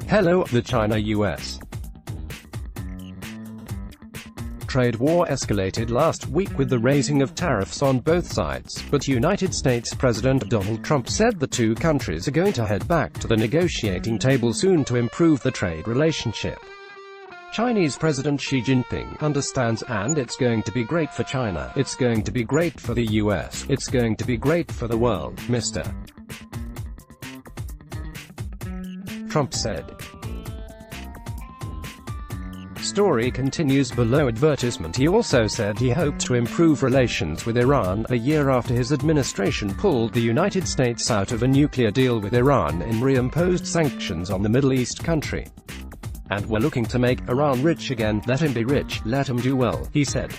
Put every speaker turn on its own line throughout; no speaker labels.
Hello, the China-U.S. trade war escalated last week with the raising of tariffs on both sides, but United States President Donald Trump said the two countries are going to head back to the negotiating table soon to improve the trade relationship. Chinese President Xi Jinping understands, and it's going to be great for China, it's going to be great for the US, it's going to be great for the world, Mr. Trump said. Story continues below advertisement. He also said he hoped to improve relations with Iran, a year after his administration pulled the United States out of a nuclear deal with Iran and reimposed sanctions on the Middle East country. And we're looking to make Iran rich again. Let him be rich, let him do well, he said.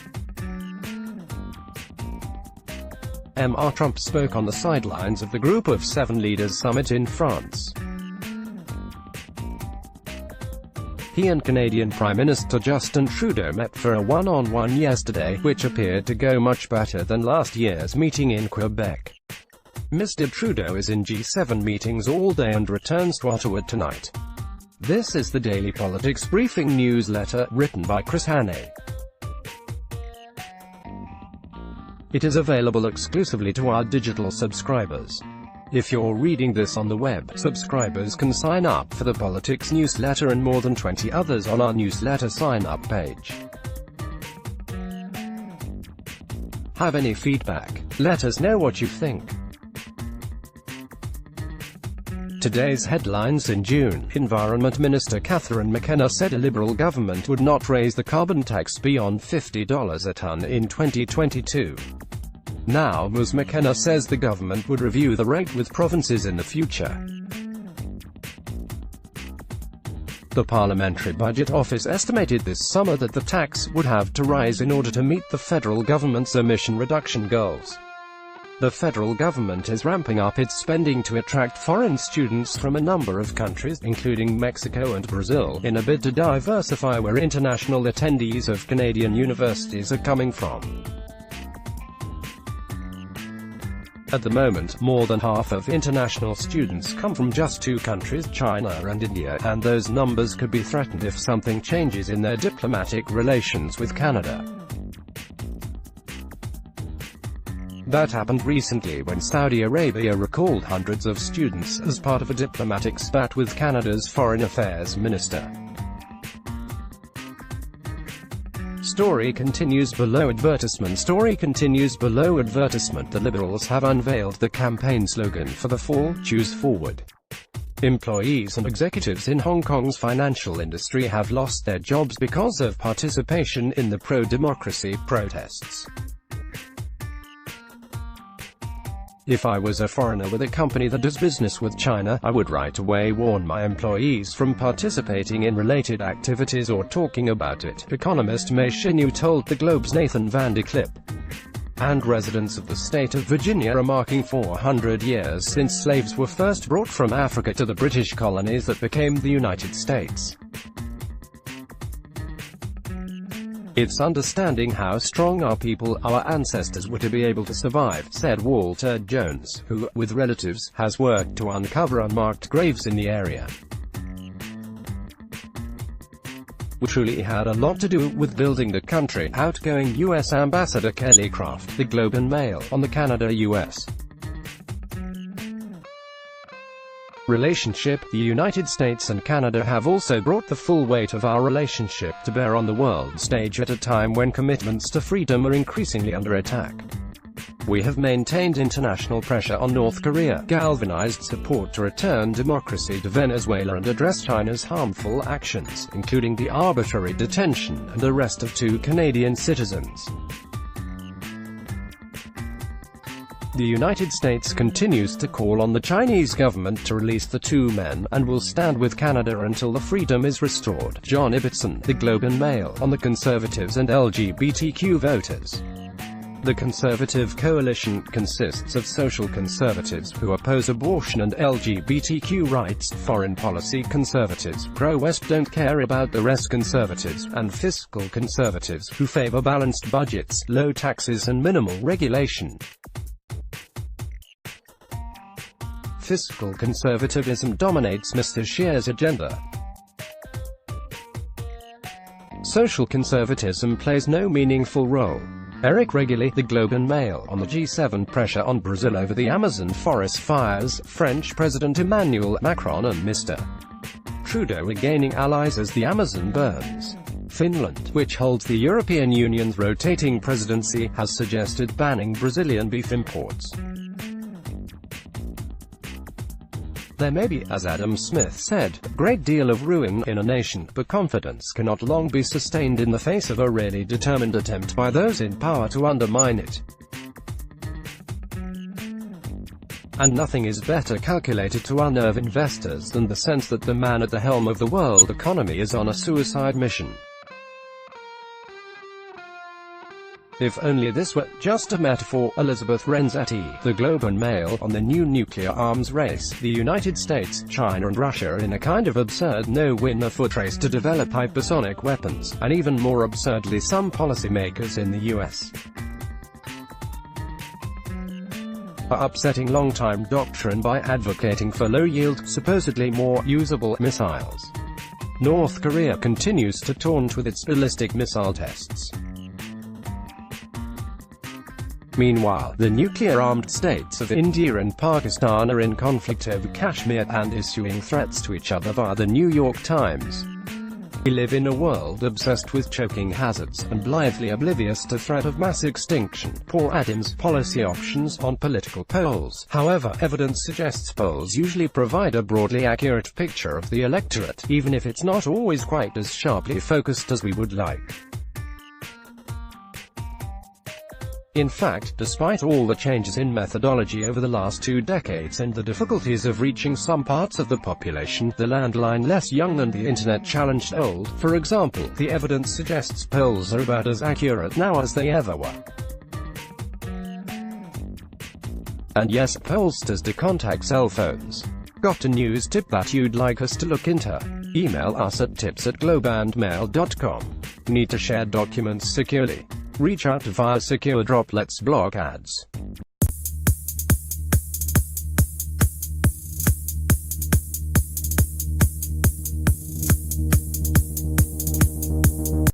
Mr. Trump spoke on the sidelines of the Group of Seven Leaders Summit in France. He and Canadian Prime Minister Justin Trudeau met for a one-on-one yesterday, which appeared to go much better than last year's meeting in Quebec. Mr. Trudeau is in G7 meetings all day and returns to Ottawa tonight. This is the Daily Politics Briefing newsletter, written by Chris Hannay. It is available exclusively to our digital subscribers. If you're reading this on the web, subscribers can sign up for the Politics newsletter and more than 20 others on our newsletter sign-up page. Have any feedback? Let us know what you think. Today's headlines in June. Environment Minister Catherine McKenna said a Liberal government would not raise the carbon tax beyond $50 a ton in 2022. Now, Ms. McKenna says the government would review the rate with provinces in the future. The Parliamentary Budget Office estimated this summer that the tax would have to rise in order to meet the federal government's emission reduction goals. The federal government is ramping up its spending to attract foreign students from a number of countries, including Mexico and Brazil, in a bid to diversify where international attendees of Canadian universities are coming from. At the moment, more than half of international students come from just two countries, China and India, and those numbers could be threatened if something changes in their diplomatic relations with Canada. That happened recently when Saudi Arabia recalled hundreds of students as part of a diplomatic spat with Canada's Foreign Affairs Minister. Story continues below advertisement. Story continues below advertisement. The Liberals have unveiled the campaign slogan for the fall, Choose Forward. Employees and executives in Hong Kong's financial industry have lost their jobs because of participation in the pro-democracy protests. If I was a foreigner with a company that does business with China, I would right away warn my employees from participating in related activities or talking about it, economist Mei Shin-yu told the Globe's Nathan Van de Klipp. And residents of the state of Virginia are marking 400 years since slaves were first brought from Africa to the British colonies that became the United States. It's understanding how strong our people, our ancestors, were to be able to survive, said Walter Jones, who, with relatives, has worked to uncover unmarked graves in the area. We truly had a lot to do with building the country, outgoing U.S. Ambassador Kelly Craft, The Globe and Mail, on the Canada-U.S. relationship. The United States and Canada have also brought the full weight of our relationship to bear on the world stage at a time when commitments to freedom are increasingly under attack. We have maintained international pressure on North Korea, galvanized support to return democracy to Venezuela and address China's harmful actions, including the arbitrary detention and arrest of two Canadian citizens. The United States continues to call on the Chinese government to release the two men, and will stand with Canada until the freedom is restored. John Ibbotson, The Globe and Mail, on the Conservatives and LGBTQ voters. The Conservative Coalition consists of social conservatives who oppose abortion and LGBTQ rights, foreign policy conservatives, pro-West don't care about the rest conservatives, and fiscal conservatives who favor balanced budgets, low taxes and minimal regulation. Fiscal conservatism dominates Mr. Xi's agenda. social conservatism plays no meaningful role. Eric Reguly, The Globe and Mail, on the G7 pressure on Brazil over the Amazon forest fires, French President Emmanuel Macron and Mr. Trudeau are gaining allies as the Amazon burns. Finland, which holds the European Union's rotating presidency, has suggested banning Brazilian beef imports. There may be, as Adam Smith said, a great deal of ruin in a nation, but confidence cannot long be sustained in the face of a really determined attempt by those in power to undermine it. And nothing is better calculated to unnerve investors than the sense that the man at the helm of the world economy is on a suicide mission. If only this were just a metaphor. Elizabeth Renzetti, The Globe and Mail, on the new nuclear arms race. The United States, China and Russia are in a kind of absurd no-winner foot race to develop hypersonic weapons, and even more absurdly some policymakers in the U.S. are upsetting long-time doctrine by advocating for low-yield, supposedly more usable missiles. North Korea continues to taunt with its ballistic missile tests. Meanwhile, the nuclear-armed states of India and Pakistan are in conflict over Kashmir, and issuing threats to each other via the New York Times. We live in a world obsessed with choking hazards, and blithely oblivious to threat of mass extinction. Poor Adams, policy options on political polls. However, evidence suggests polls usually provide a broadly accurate picture of the electorate, even if it's not always quite as sharply focused as we would like. In fact, despite all the changes in methodology over the last 2 decades and the difficulties of reaching some parts of the population, the landline less young and the internet challenged old, for example, the evidence suggests polls are about as accurate now as they ever were. And yes, pollsters do contact cell phones. Got a news tip that you'd like us to look into? Email us at tips@globeandmail.com. Need to share documents securely? Reach out via Secure Droplets block ads.